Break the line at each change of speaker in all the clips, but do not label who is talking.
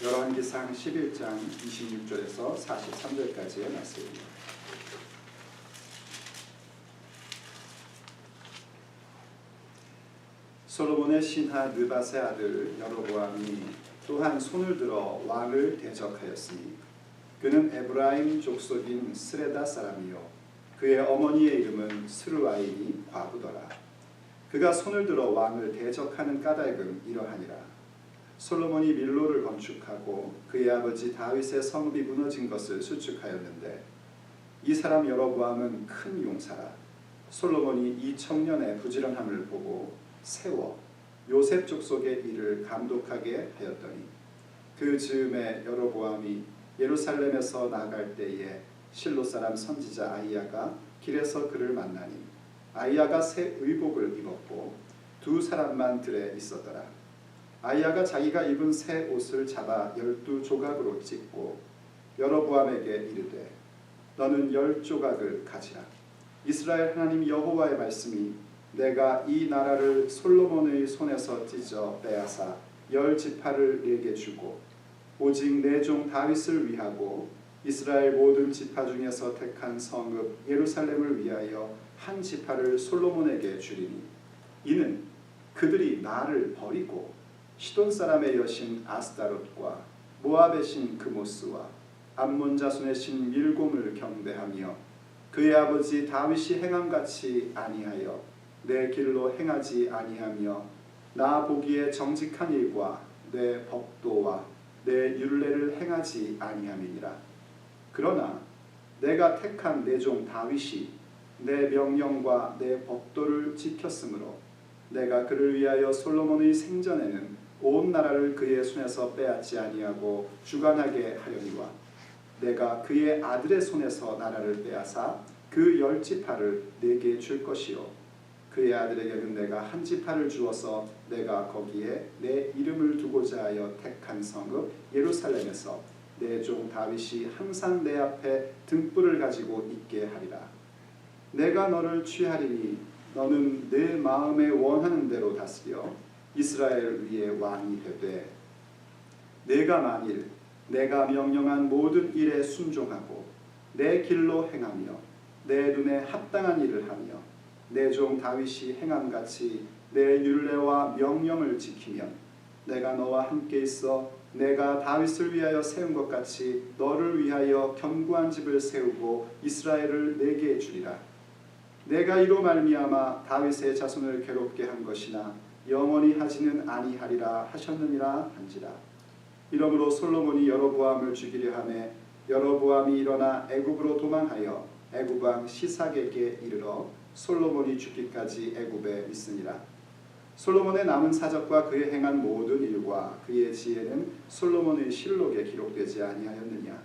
열왕기상 11장 26절에서 43절까지의 말씀입니다. 솔로몬의 신하 느밧의 아들 여로보암이 또한 손을 들어 왕을 대적하였으니 그는 에브라임 족속인 스레다 사람이요 그의 어머니의 이름은 스루아임이 과부더라. 그가 손을 들어 왕을 대적하는 까닭은 이러하니라. 솔로몬이 밀로를 건축하고 그의 아버지 다윗의 성읍이 무너진 것을 수축하였는데 이 사람 여로보암은 큰 용사라. 솔로몬이 이 청년의 부지런함을 보고 세워 요셉 족속의 일을 감독하게 하였더니 그 즈음에 여로보암이 예루살렘에서 나갈 때에 실로 사람 선지자 아히야가 길에서 그를 만나니 아히야가 새 의복을 입었고 두 사람만 들에 있었더라. 아히야가 자기가 입은 새 옷을 잡아 12조각으로 찢고 여로보암에게 이르되 너는 10조각을 가지라. 이스라엘 하나님 여호와의 말씀이 내가 이 나라를 솔로몬의 손에서 찢어 빼앗아 10지파를 내게 주고 오직 내 종 다윗을 위하고 이스라엘 모든 지파 중에서 택한 성읍 예루살렘을 위하여 한 지파를 솔로몬에게 주리니 이는 그들이 나를 버리고 시돈 사람의 여신 아스다롯과 모압의 신 그모스와 암몬 자손의 신 밀곰을 경배하며 그의 아버지 다윗이 행함같이 아니하여 내 길로 행하지 아니하며 나 보기에 정직한 일과 내 법도와 내 율례를 행하지 아니함이니라. 그러나 내가 택한 내 종 다윗이 내 명령과 내 법도를 지켰으므로 내가 그를 위하여 솔로몬의 생전에는 온 나라를 그의 손에서 빼앗지 아니하고 주관하게 하려니와 내가 그의 아들의 손에서 나라를 빼앗아 그 10지파를 내게 줄 것이요 그의 아들에게는 내가 한 지파를 주어서 내가 거기에 내 이름을 두고자 하여 택한 성읍 예루살렘에서 내 종 다윗이 항상 내 앞에 등불을 가지고 있게 하리라. 내가 너를 취하리니 너는 내 마음에 원하는 대로 다스려 이스라엘 위에 왕이 되되 내가 만일 내가 명령한 모든 일에 순종하고 내 길로 행하며 내 눈에 합당한 일을 하며 내 종 다윗이 행함같이 내 율례와 명령을 지키면 내가 너와 함께 있어 내가 다윗을 위하여 세운 것 같이 너를 위하여 견고한 집을 세우고 이스라엘을 내게 주리라. 내가 이로 말미암아 다윗의 자손을 괴롭게 한 것이나 영원히 하지는 아니하리라 하셨느니라 한지라. 이러므로 솔로몬이 여로보암을 죽이려 하매 여로보암이 일어나 애굽으로 도망하여 애굽 왕 시삭에게 이르러 솔로몬이 죽기까지 애굽에 있으니라. 솔로몬의 남은 사적과 그의 행한 모든 일과 그의 지혜는 솔로몬의 실록에 기록되지 아니하였느냐.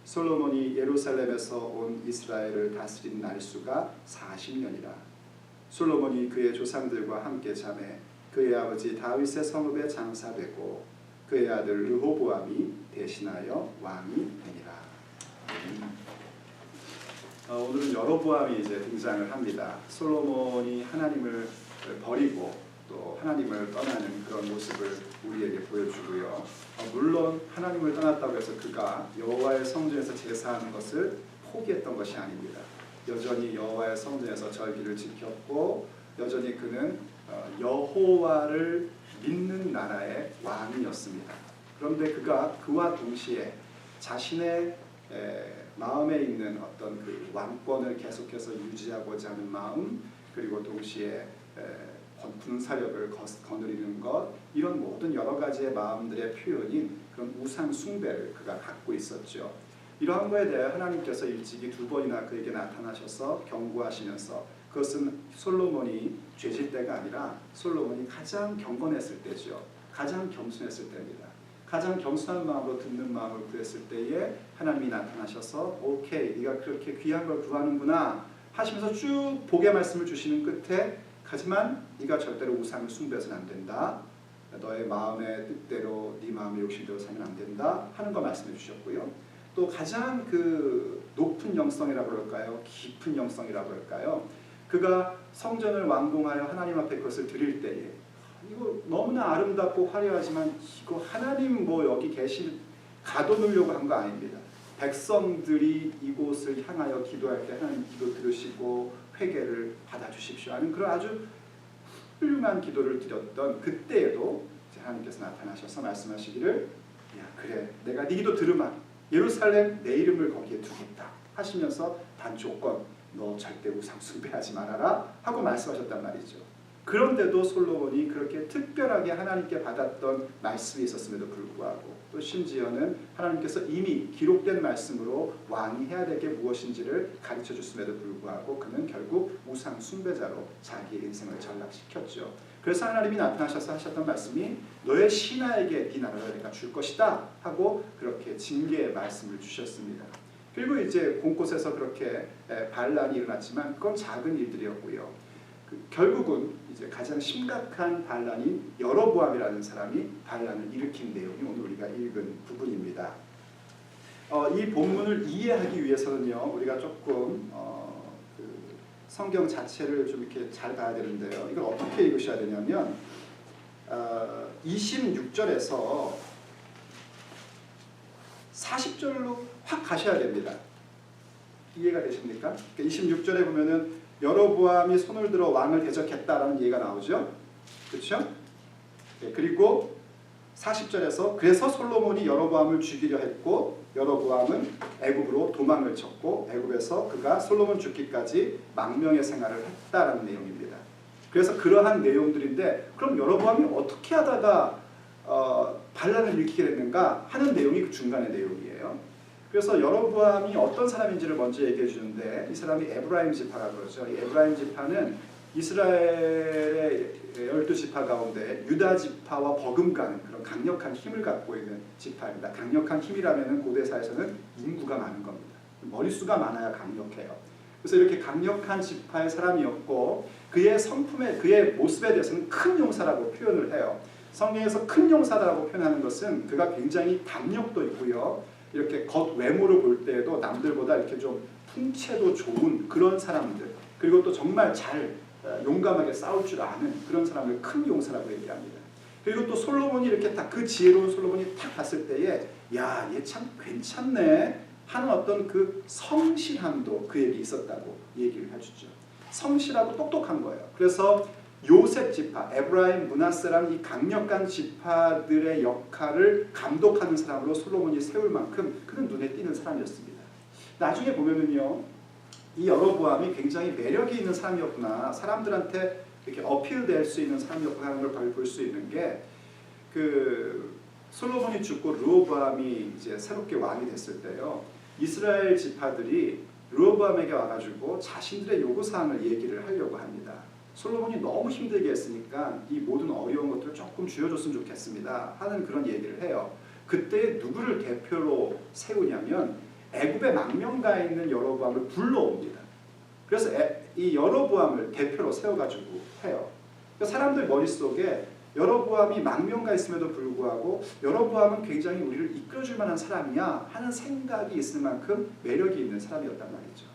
솔로몬이 예루살렘에서 온 이스라엘을 다스린 날수가 40년이라. 솔로몬이 그의 조상들과 함께 잠에 그의 아버지 다윗의 성읍에 장사되고 그의 아들 르호보암이 대신하여 왕이 되니라. 오늘은 여로보암이 이제 등장을 합니다. 솔로몬이 하나님을 버리고 또 하나님을 떠나는 그런 모습을 우리에게 보여주고요. 물론 하나님을 떠났다고 해서 그가 여호와의 성전에서 제사하는 것을 포기했던 것이 아닙니다. 여전히 여호와의 성전에서 절기를 지켰고 여전히 그는 여호와를 믿는 나라의 왕이었습니다. 그런데 그와 동시에 자신의 마음에 있는 어떤 그 왕권을 계속해서 유지하고자 하는 마음, 그리고 동시에 군사력을 거느리는 것, 이런 모든 여러 가지의 마음들의 표현인 그런 우상 숭배를 그가 갖고 있었죠. 이러한 것에 대해 하나님께서 일찍이 2번이나 그에게 나타나셔서 경고하시면서 그것은 솔로몬이 죄질 때가 아니라 솔로몬이 가장 경건했을 때죠. 가장 겸손했을 때입니다. 가장 겸손한 마음으로 듣는 마음을 구했을 때에 하나님이 나타나셔서 오케이, 네가 그렇게 귀한 걸 구하는구나 하시면서 쭉 복의 말씀을 주시는 끝에 하지만 네가 절대로 우상을 숭배해서는 안 된다. 너의 마음의 뜻대로 네 마음의 욕심대로 살면 안 된다 하는 거 말씀해 주셨고요. 또 가장 그 높은 영성이라고 그럴까요? 깊은 영성이라고 그럴까요? 그가 성전을 완공하여 하나님 앞에 그것을 드릴 때에 이거 너무나 아름답고 화려하지만 이거 하나님 뭐 여기 계실 가둬놓으려고 한 거 아닙니다. 백성들이 이곳을 향하여 기도할 때 하나님 기도 들으시고 회개를 받아주십시오 하는 그런 아주 훌륭한 기도를 드렸던 그때에도 하나님께서 나타나셔서 말씀하시기를 야 그래 내가 네 기도 들으마 예루살렘 내 이름을 거기에 두겠다 하시면서 단 조건 너 절대 우상 숭배하지 말아라 하고 말씀하셨단 말이죠. 그런데도 솔로몬이 그렇게 특별하게 하나님께 받았던 말씀이 있었음에도 불구하고 또 심지어는 하나님께서 이미 기록된 말씀으로 왕이 해야 될 게 무엇인지를 가르쳐 줬음에도 불구하고 그는 결국 우상 숭배자로 자기의 인생을 전락시켰죠. 그래서 하나님이 나타나셔서 하셨던 말씀이 너의 신하에게 네 나라를 내가 줄 것이다 하고 그렇게 징계의 말씀을 주셨습니다. 그리고 이제 곳곳에서 그렇게 반란이 일어났지만 그건 작은 일들이었고요. 결국은 이제 가장 심각한 반란인 여로보암이라는 사람이 반란을 일으킨 내용이 오늘 우리가 읽은 부분입니다. 이 본문을 이해하기 위해서는요, 우리가 조금 그 성경 자체를 좀 이렇게 잘 봐야 되는데요. 이걸 어떻게 읽으셔야 되냐면 26절에서 40절로 확 가셔야 됩니다. 이해가 되십니까? 26절에 보면은 여로보암이 손을 들어 왕을 대적했다라는 얘기가 나오죠. 그렇죠? 네, 그리고 40절에서 그래서 솔로몬이 여로보암을 죽이려 했고 여로보암은 애굽으로 도망을 쳤고 애굽에서 그가 솔로몬 죽기까지 망명의 생활을 했다라는 내용입니다. 그래서 그러한 내용들인데 그럼 여로보암이 어떻게 하다가 반란을 일으키게 됐는가 하는 내용이 그 중간의 내용이에요. 그래서 여로보암이 어떤 사람인지를 먼저 얘기해 주는데 이 사람이 에브라임 지파라 그러죠. 이 에브라임 지파는 이스라엘의 12지파 가운데 유다 지파와 버금가는 그런 강력한 힘을 갖고 있는 지파입니다. 강력한 힘이라면 고대사에서는 인구가 많은 겁니다. 머릿수가 많아야 강력해요. 그래서 이렇게 강력한 지파의 사람이었고 그의 성품에 그의 모습에 대해서는 큰 용사라고 표현을 해요. 성경에서 큰 용사라고 표현하는 것은 그가 굉장히 담력도 있고요. 이렇게 겉 외모를 볼 때에도 남들보다 이렇게 좀 풍채도 좋은 그런 사람들 그리고 또 정말 잘 용감하게 싸울 줄 아는 그런 사람을 큰 용사라고 얘기합니다. 그리고 또 솔로몬이 이렇게 딱 그 지혜로운 솔로몬이 딱 봤을 때에 야, 얘 참 괜찮네 하는 어떤 그 성실함도 그에게 있었다고 얘기를 해주죠. 성실하고 똑똑한 거예요. 그래서 요셉 지파, 에브라임, 므낫세라는 이 강력한 지파들의 역할을 감독하는 사람으로 솔로몬이 세울 만큼 그는 눈에 띄는 사람이었습니다. 나중에 보면은요, 이 여로보암이 굉장히 매력이 있는 사람이었구나, 사람들한테 이렇게 어필될 수 있는 사람이었구나 하는 걸 볼 수 있는 게 그 솔로몬이 죽고 르호보암이 이제 새롭게 왕이 됐을 때요, 이스라엘 지파들이 르호보암에게 와가지고 자신들의 요구사항을 얘기를 하려고 합니다. 솔로몬이 너무 힘들게 했으니까 이 모든 어려운 것들을 조금 줄여줬으면 좋겠습니다 하는 그런 얘기를 해요. 그때 누구를 대표로 세우냐면 애굽에 망명가 있는 여로보암을 불러옵니다. 그래서 이 여로보암을 대표로 세워가지고 해요. 그러니까 사람들 머릿속에 여로보암이 망명가 있음에도 불구하고 여로보암은 굉장히 우리를 이끌어줄 만한 사람이야 하는 생각이 있을 만큼 매력이 있는 사람이었단 말이죠.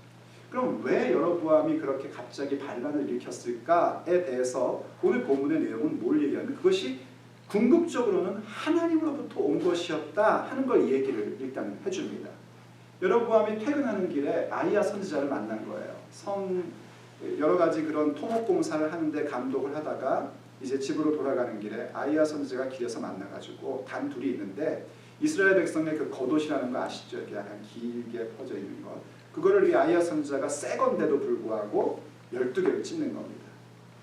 그럼 왜 여로보암이 그렇게 갑자기 반란을 일으켰을까에 대해서 오늘 본문의 내용은 뭘 얘기하면 그것이 궁극적으로는 하나님으로부터 온 것이었다 하는 걸 얘기를 일단 해줍니다. 여로보암이 퇴근하는 길에 아히야 선지자를 만난 거예요. 여러 가지 그런 토목공사를 하는데 감독을 하다가 이제 집으로 돌아가는 길에 아히야 선지자가 길에서 만나가지고 단 둘이 있는데 이스라엘 백성의 그 겉옷이라는 거 아시죠? 이렇게 약간 길게 퍼져 있는 것. 그거를 이 아히야 선지자가 새 건데도 불구하고 12개를 찢는 겁니다.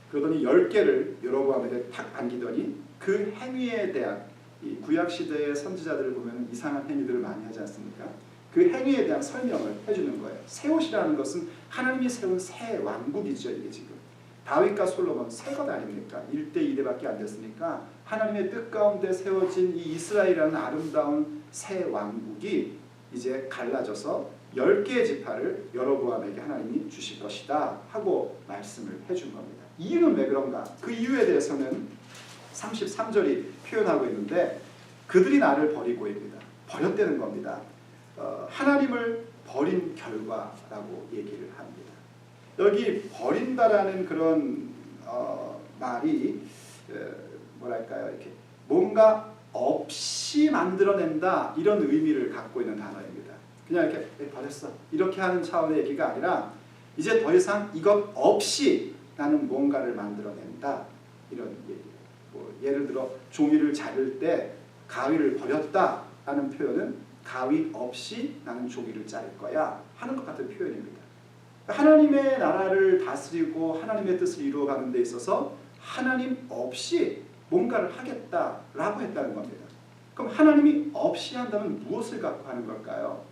그러더니 10개를 여로보암에게 탁 안기더니 그 행위에 대한 이 구약시대의 선지자들을 보면 이상한 행위들을 많이 하지 않습니까? 그 행위에 대한 설명을 해주는 거예요. 새 옷이라는 것은 하나님이 세운 새 왕국이죠. 이게 지금 다윗과 솔로몬 새 것 아닙니까? 1대 2대밖에 안 됐으니까 하나님의 뜻 가운데 세워진 이 이스라엘이라는 아름다운 새 왕국이 이제 갈라져서 10개의 지파를 여로보암에게 하나님이 주실 것이다 하고 말씀을 해준 겁니다. 이유는 왜 그런가? 그 이유에 대해서는 33절이 표현하고 있는데 그들이 나를 버리고입니다. 버렸다는 겁니다. 하나님을 버린 결과라고 얘기를 합니다. 여기 버린다라는 그런 말이 뭐랄까요? 이렇게 뭔가 없이 만들어낸다 이런 의미를 갖고 있는 단어입니다. 그냥 이렇게 버렸어 이렇게 하는 차원의 얘기가 아니라 이제 더 이상 이것 없이 나는 뭔가를 만들어낸다 이런 얘기. 뭐 예를 들어 종이를 자를 때 가위를 버렸다라는 표현은 가위 없이 나는 종이를 자를 거야 하는 것 같은 표현입니다. 하나님의 나라를 다스리고 하나님의 뜻을 이루어가는 데 있어서 하나님 없이 뭔가를 하겠다라고 했다는 겁니다. 그럼 하나님이 없이 한다면 무엇을 갖고 하는 걸까요?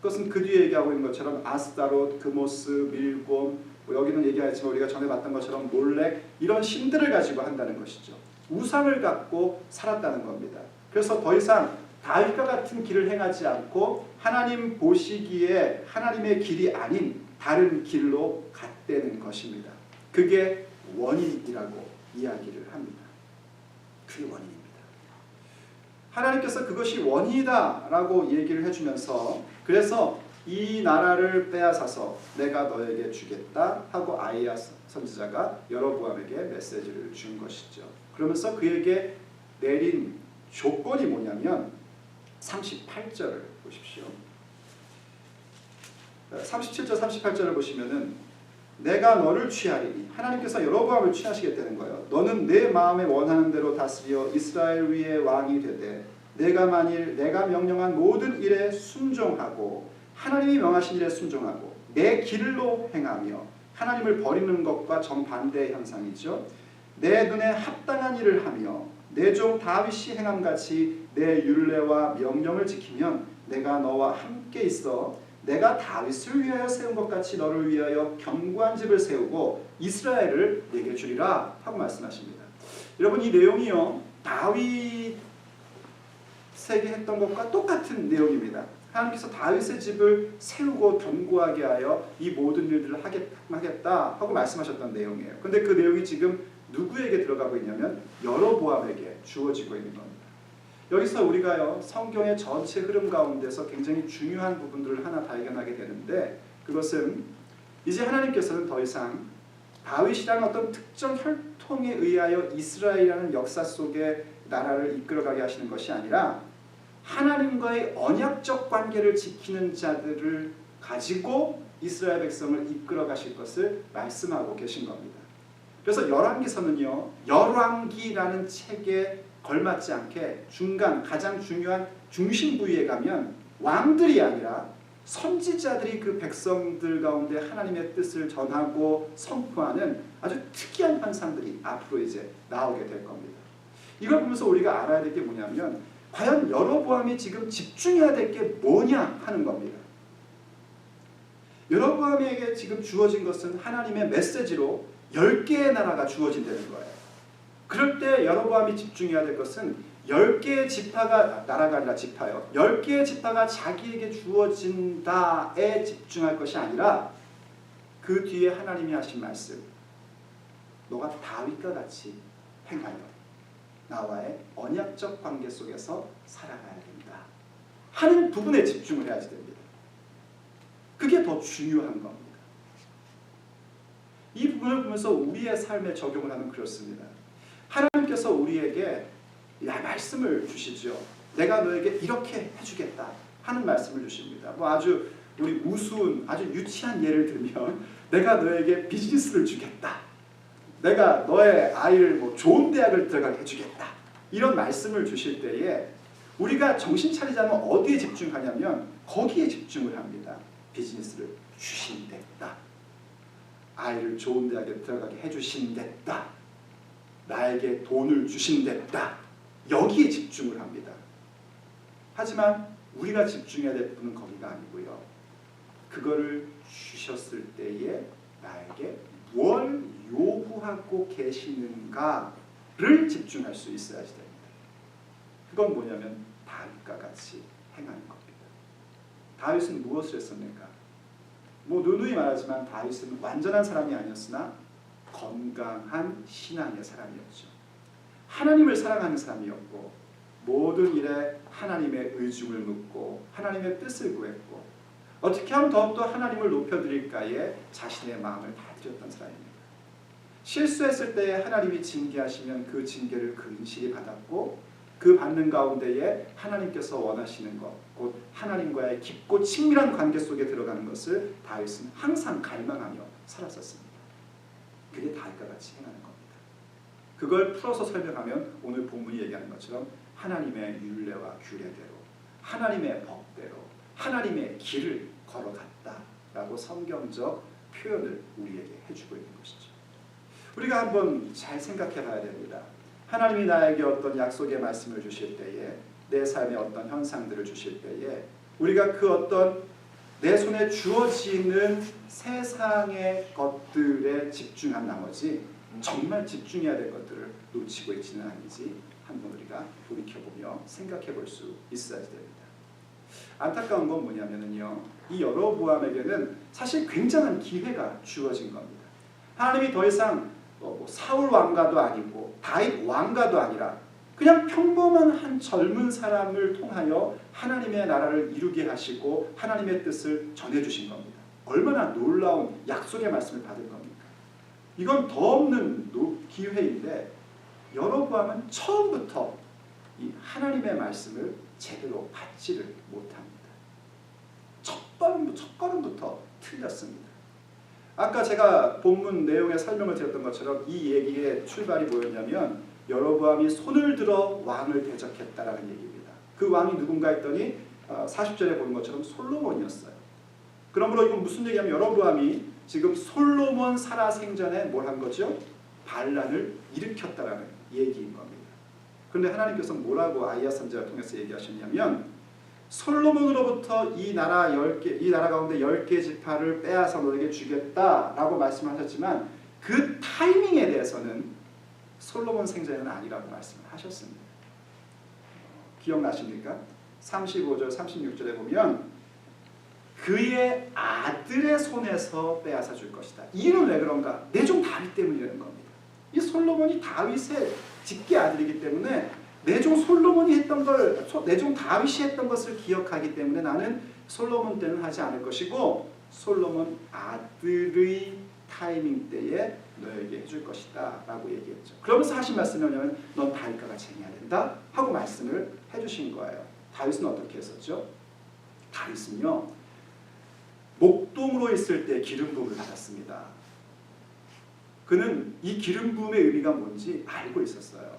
그것은 그 뒤에 얘기하고 있는 것처럼 아스타롯, 그모스, 밀곰, 뭐 여기는 얘기하지만 우리가 전에 봤던 것처럼 몰렉 이런 신들을 가지고 한다는 것이죠. 우상을 갖고 살았다는 겁니다. 그래서 더 이상 다윗과 같은 길을 행하지 않고 하나님 보시기에 하나님의 길이 아닌 다른 길로 갔다는 것입니다. 그게 원인이라고 이야기를 합니다. 그게 원인입니다. 하나님께서 그것이 원인이다라고 얘기를 해주면서 그래서 이 나라를 빼앗아서 내가 너에게 주겠다 하고 아이야 선지자가 여로보암에게 메시지를 준 것이죠. 그러면서 그에게 내린 조건이 뭐냐면 38절을 보십시오. 37절 38절을 보시면은 내가 너를 취하리니 하나님께서 여로보암을 취하시겠다는 거예요. 너는 내 마음에 원하는 대로 다스려 이스라엘 위에 왕이 되되 내가 만일 내가 명령한 모든 일에 순종하고 하나님이 명하신 일에 순종하고 내 길로 행하며 하나님을 버리는 것과 정반대의 현상이죠. 내 눈에 합당한 일을 하며 내 종 다윗이 행함같이 내 율례와 명령을 지키면 내가 너와 함께 있어 내가 다윗을 위하여 세운 것 같이 너를 위하여 견고한 집을 세우고 이스라엘을 내게 주리라 하고 말씀하십니다. 여러분 이 내용이요 다윗에게 했던 것과 똑같은 내용입니다. 하나님께서 다윗의 집을 세우고 견고하게 하여 이 모든 일들을 하겠다 하고 말씀하셨던 내용이에요. 그런데 그 내용이 지금 누구에게 들어가고 있냐면 여로보암에게 주어지고 있는 겁니다. 여기서 우리가요 성경의 전체 흐름 가운데서 굉장히 중요한 부분들을 하나 발견하게 되는데 그것은 이제 하나님께서는 더 이상 다윗이라는 어떤 특정 혈통에 의하여 이스라엘이라는 역사 속에 나라를 이끌어가게 하시는 것이 아니라 하나님과의 언약적 관계를 지키는 자들을 가지고 이스라엘 백성을 이끌어 가실 것을 말씀하고 계신 겁니다. 그래서 열왕기서는요 열왕기라는 책에 걸맞지 않게 중간 가장 중요한 중심 부위에 가면 왕들이 아니라 선지자들이 그 백성들 가운데 하나님의 뜻을 전하고 선포하는 아주 특이한 현상들이 앞으로 이제 나오게 될 겁니다. 이걸 보면서 우리가 알아야 될 게 뭐냐면 과연 여로보암이 지금 집중해야 될 게 뭐냐 하는 겁니다. 여로보암에게 지금 주어진 것은 하나님의 메시지로 10개의 나라가 주어진다는 거예요. 그럴 때 여로보암이 집중해야 될 것은 10개의 지파가 나라가 아니라 지파요. 10개의 지파가 자기에게 주어진다에 집중할 것이 아니라 그 뒤에 하나님이 하신 말씀 너가 다윗과 같이 행하여 나와의 언약적 관계 속에서 살아가야 된다 하는 부분에 집중을 해야지 됩니다. 그게 더 중요한 겁니다. 이 부분을 보면서 우리의 삶에 적용을 하면 그렇습니다. 하나님께서 우리에게 말씀을 주시죠. 내가 너에게 이렇게 해주겠다 하는 말씀을 주십니다. 뭐 아주 우리 우스운 아주 유치한 예를 들면 내가 너에게 비즈니스를 주겠다. 내가 너의 아이를 뭐 좋은 대학을 들어가게 해주겠다. 이런 말씀을 주실 때에 우리가 정신 차리지 않으면 어디에 집중하냐면 거기에 집중을 합니다. 비즈니스를 주신댔다. 아이를 좋은 대학에 들어가게 해주신댔다. 나에게 돈을 주신댔다. 여기에 집중을 합니다. 하지만 우리가 집중해야 될 부분은 거기가 아니고요. 그거를 주셨을 때에 나에게 뭘 요구하고 계시는가를 집중할 수 있어야지 됩니다. 그건 뭐냐면 다윗과 같이 행하는 겁니다. 다윗은 무엇을 했습니까? 뭐 누누이 말하지만 다윗은 완전한 사람이 아니었으나 건강한 신앙의 사람이었죠. 하나님을 사랑하는 사람이었고 모든 일에 하나님의 의중을 묻고 하나님의 뜻을 구했고 어떻게 하면 더욱더 하나님을 높여드릴까에 자신의 마음을 다 드렸던 사람입니다. 실수했을 때 하나님이 징계하시면 그 징계를 근실히 받았고 그 받는 가운데에 하나님께서 원하시는 것, 곧 하나님과의 깊고 친밀한 관계 속에 들어가는 것을 다윗은 항상 갈망하며 살았었습니다. 그게 다윗과 같이 행하는 겁니다. 그걸 풀어서 설명하면 오늘 본문이 얘기하는 것처럼 하나님의 율례와 규례대로, 하나님의 법대로, 하나님의 길을 걸어갔다라고 성경적 표현을 우리에게 해주고 있는 것이죠. 우리가 한번 잘 생각해 봐야 됩니다. 하나님이 나에게 어떤 약속의 말씀을 주실 때에, 내 삶에 어떤 현상들을 주실 때에 우리가 그 어떤 내 손에 주어지는 세상의 것들에 집중한 나머지 정말 집중해야 될 것들을 놓치고 있지는 않은지 한번 우리가 돌이켜보며 생각해 볼 수 있어야 됩니다. 안타까운 건 뭐냐면요, 이 여로보암에게는 사실 굉장한 기회가 주어진 겁니다. 하나님이 더 이상 사울 왕가도 아니고 다윗 왕가도 아니라 그냥 평범한 한 젊은 사람을 통하여 하나님의 나라를 이루게 하시고 하나님의 뜻을 전해주신 겁니다. 얼마나 놀라운 약속의 말씀을 받은 겁니까? 이건 더 없는 기회인데 여로보암은 처음부터 이 하나님의 말씀을 제대로 받지를 못합니다. 첫 걸음부터 틀렸습니다. 아까 제가 본문 내용의 설명을 드렸던 것처럼 이 얘기의 출발이 뭐였냐면 여로보암이 손을 들어 왕을 대적했다라는 얘기입니다. 그 왕이 누군가 했더니 40절에 보는 것처럼 솔로몬이었어요. 그러므로 이건 무슨 얘기냐면 여로보암이 지금 솔로몬 살아생전에 뭘 한 거죠? 반란을 일으켰다라는 얘기인 겁니다. 그런데 하나님께서 뭐라고 아이야 선지자를 통해서 얘기하셨냐면 솔로몬으로부터 이 나라 가운데 10개 지파를 빼앗아 너에게 주겠다라고 말씀하셨지만 그 타이밍에 대해서는 솔로몬 생전에는 아니라고 말씀을 하셨습니다. 기억나십니까? 35절 36절에 보면 그의 아들의 손에서 빼앗아 줄 것이다. 이유는 왜 그런가? 내종 다윗 때문이라는 겁니다. 이 솔로몬이 다윗의 직계 아들이기 때문에 내종 솔로몬이 했던 걸, 내종 다윗이 했던 것을 기억하기 때문에 나는 솔로몬 때는 하지 않을 것이고 솔로몬 아들의 타이밍 때에 너에게 해줄 것이다 라고 얘기했죠. 그러면서 하신 말씀이 뭐냐면 넌 다윗과 같이 행해야 된다 하고 말씀을 해주신 거예요. 다윗은 어떻게 했었죠? 다윗은요 목동으로 있을 때 기름 부음을 받았습니다. 그는 이 기름 부음의 의미가 뭔지 알고 있었어요.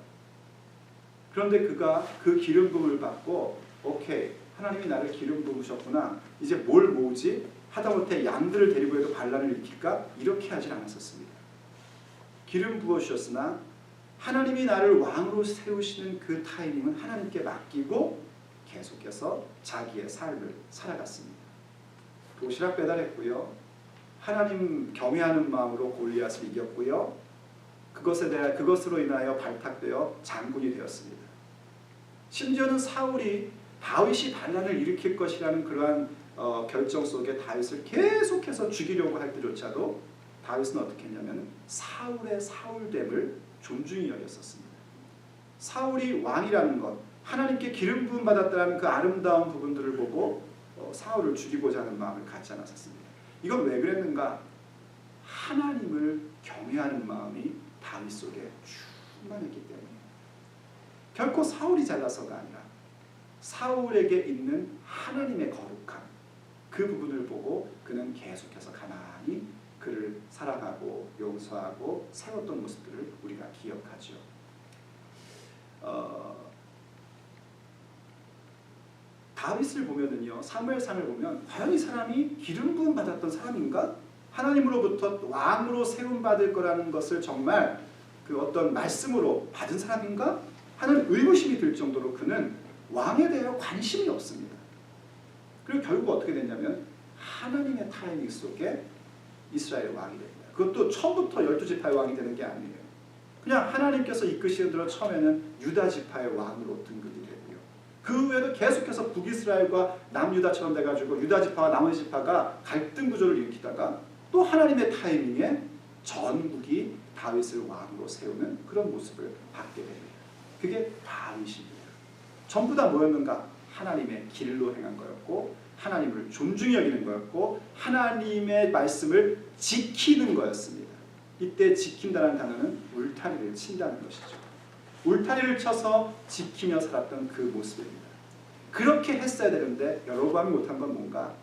그런데 그가 그 기름 부음을 받고 오케이 하나님이 나를 기름 부으셨구나 이제 뭘 모으지? 하다못해 양들을 데리고 해도 반란을 일으킬까? 이렇게 하진 않았었습니다. 기름 부어주셨으나 하나님이 나를 왕으로 세우시는 그 타이밍은 하나님께 맡기고 계속해서 자기의 삶을 살아갔습니다. 도시락 배달했고요. 하나님 경외하는 마음으로 골리앗을 이겼고요. 그것으로 인하여 발탁되어 장군이 되었습니다. 심지어는 사울이 다윗이 반란을 일으킬 것이라는 그러한 결정 속에 다윗을 계속해서 죽이려고 할 때조차도 다윗은 어떻게 했냐면 사울의 사울됨을 존중히 여겼었습니다. 사울이 왕이라는 것, 하나님께 기름 부음 받았다는 그 아름다운 부분들을 보고 사울을 죽이고자 하는 마음을 갖지 않았었습니다. 이건 왜 그랬는가? 하나님을 경외하는 마음이 다윗 속에 충만했기 때문에 결코 사울이 잘나서가 아니라 사울에게 있는 하나님의 거룩함 그 부분을 보고 그는 계속해서 가만히 그를 사랑하고 용서하고 세웠던 모습들을 우리가 기억하죠. 다윗을 보면은요, 사무엘상을 보면 과연 이 사람이 기름 부음 받았던 사람인가? 하나님으로부터 왕으로 세움 받을 거라는 것을 정말 그 어떤 말씀으로 받은 사람인가? 하는 의구심이 들 정도로 그는 왕에 대해 관심이 없습니다. 그리고 결국 어떻게 됐냐면 하나님의 타이밍 속에 이스라엘 왕이 됩니다. 그것도 처음부터 12지파의 왕이 되는 게 아니에요. 그냥 하나님께서 이끄시는 대로 처음에는 유다 지파의 왕으로 등극이 되고요. 그 후에도 계속해서 북이스라엘과 남유다처럼 돼가지고 유다 지파와 나머지 지파가 갈등 구조를 일으키다가 또 하나님의 타이밍에 전국이 다윗을 왕으로 세우는 그런 모습을 받게 됩니다. 그게 다윗입니다. 전부 다 뭐였는가? 하나님의 길로 행한 거였고 하나님을 존중히 여기는 거였고 하나님의 말씀을 지키는 거였습니다. 이때 지킨다는 단어는 울타리를 친다는 것이죠. 울타리를 쳐서 지키며 살았던 그 모습입니다. 그렇게 했어야 되는데 여로보암이 못한 건 뭔가?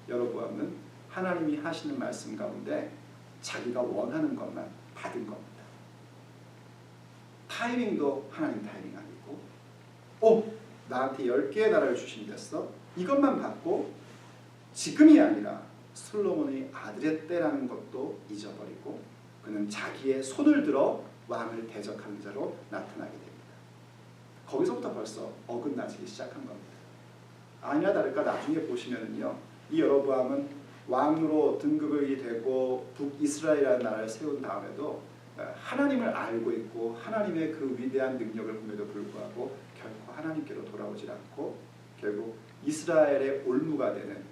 여로보암은 하나님이 하시는 말씀 가운데 자기가 원하는 것만 받은 겁니다. 타이밍도 하나님 타이밍 아니고 나한테 10개의 나라를 주신댔어. 이것만 받고 지금이 아니라 솔로몬의 아들의 때라는 것도 잊어버리고 그는 자기의 손을 들어 왕을 대적하는 자로 나타나게 됩니다. 거기서부터 벌써 어긋나지기 시작한 겁니다. 아니나 다를까 나중에 보시면은요, 이 여로보암은 왕으로 등극이 되고 북이스라엘이라는 나라를 세운 다음에도 하나님을 알고 있고 하나님의 그 위대한 능력을 봄에도 불구하고 결코 하나님께로 돌아오질 않고 결국 이스라엘의 올무가 되는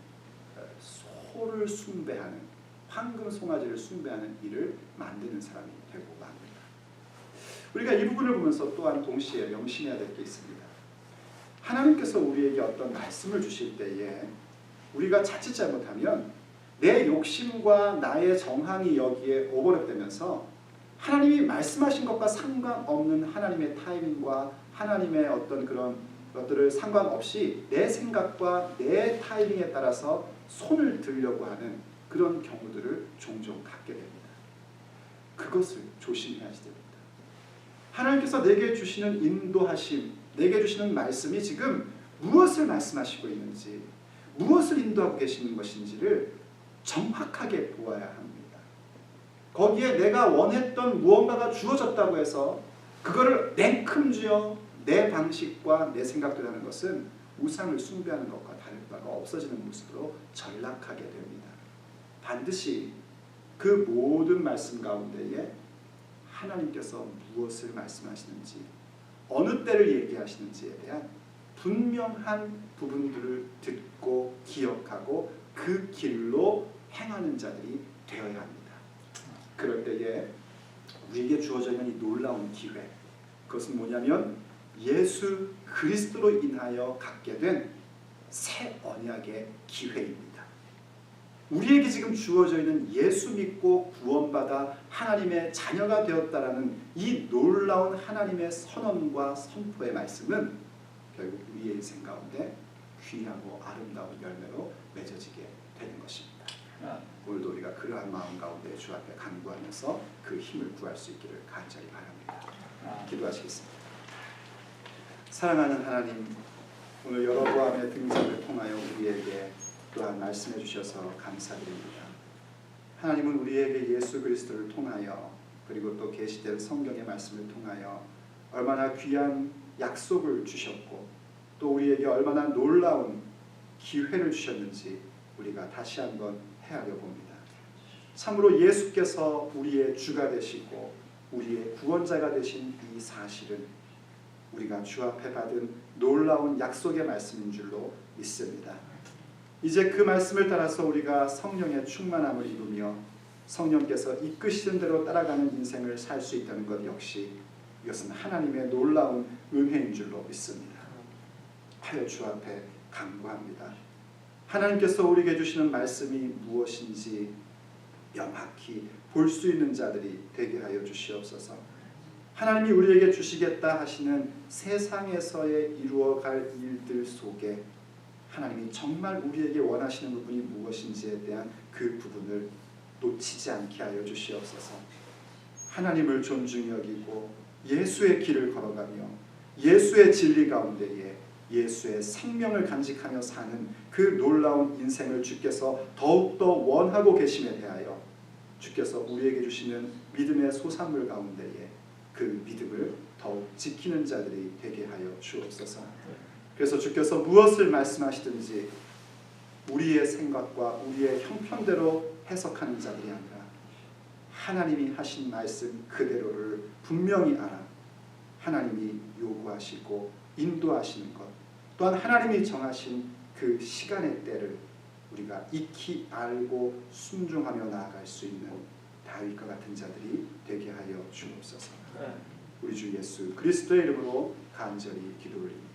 소를 숭배하는 황금 송아지를 숭배하는 일을 만드는 사람이 되고 맙니다. 우리가 이 부분을 보면서 또한 동시에 명심해야 될 게 있습니다. 하나님께서 우리에게 어떤 말씀을 주실 때에 우리가 자칫 잘못하면 내 욕심과 나의 정황이 여기에 오버랩되면서 하나님이 말씀하신 것과 상관없는 하나님의 타이밍과 하나님의 어떤 그런 것들을 상관없이 내 생각과 내 타이밍에 따라서 손을 들려고 하는 그런 경우들을 종종 갖게 됩니다. 그것을 조심해야지 됩니다. 하나님께서 내게 주시는 인도하심, 내게 주시는 말씀이 지금 무엇을 말씀하시고 있는지, 무엇을 인도하고 계시는 것인지를 정확하게 보아야 합니다. 거기에 내가 원했던 무언가가 주어졌다고 해서 그거를 냉큼 내 방식과 내 생각대로 하는 것은 우상을 숭배하는 것과 다를 바가 없어지는 모습으로 전락하게 됩니다. 반드시 그 모든 말씀 가운데에 하나님께서 무엇을 말씀하시는지, 어느 때를 얘기하시는지에 대한 분명한 부분들을 듣고 기억하고 그 길로 행하는 자들이 되어야 합니다. 그럴 때에 우리에게 주어져 있는 이 놀라운 기회, 그것은 뭐냐면 예수 그리스도로 인하여 갖게 된 새 언약의 기회입니다. 우리에게 지금 주어져 있는 예수 믿고 구원받아 하나님의 자녀가 되었다라는 이 놀라운 하나님의 선언과 선포의 말씀은 결국 우리의 인생 가운데 귀하고 아름다운 열매로 맺어지게 되는 것입니다. 오늘도 우리가 그러한 마음 가운데 주 앞에 간구하면서 그 힘을 구할 수 있기를 간절히 바랍니다. 기도하시겠습니다. 사랑하는 하나님, 오늘 여로보암의 등장을 통하여 우리에게 또한 말씀해 주셔서 감사드립니다. 하나님은 우리에게 예수 그리스도를 통하여 그리고 또 계시된 성경의 말씀을 통하여 얼마나 귀한 약속을 주셨고 또 우리에게 얼마나 놀라운 기회를 주셨는지 우리가 다시 한번 헤아려 봅니다. 참으로 예수께서 우리의 주가 되시고 우리의 구원자가 되신 이 사실은 우리가 주 앞에 받은 놀라운 약속의 말씀인 줄로 믿습니다. 이제 그 말씀을 따라서 우리가 성령의 충만함을 입으며 성령께서 이끄시는 대로 따라가는 인생을 살 수 있다는 것 역시 이것은 하나님의 놀라운 은혜인 줄로 믿습니다. 하여 주 앞에 간구합니다. 하나님께서 우리에게 주시는 말씀이 무엇인지 명확히 볼 수 있는 자들이 되게 하여 주시옵소서. 하나님이 우리에게 주시겠다 하시는 세상에서의 이루어갈 일들 속에 하나님이 정말 우리에게 원하시는 부분이 무엇인지에 대한 그 부분을 놓치지 않게 하여 주시옵소서. 하나님을 존중히 여기고 예수의 길을 걸어가며 예수의 진리 가운데에 예수의 생명을 간직하며 사는 그 놀라운 인생을 주께서 더욱더 원하고 계심에 대하여 주께서 우리에게 주시는 믿음의 소산물 가운데에 그 믿음을 더욱 지키는 자들이 되게 하여 주옵소서. 그래서 주께서 무엇을 말씀하시든지 우리의 생각과 우리의 형편대로 해석하는 자들이 아니라 하나님이 하신 말씀 그대로를 분명히 알아 하나님이 요구하시고 인도하시는 것 또한 하나님이 정하신 그 시간의 때를 우리가 익히 알고 순종하며 나아갈 수 있는 다윗과 같은 자들이 되게 하여 주옵소서. 우리 주 예수 그리스도의 이름으로 간절히 기도 올립니다.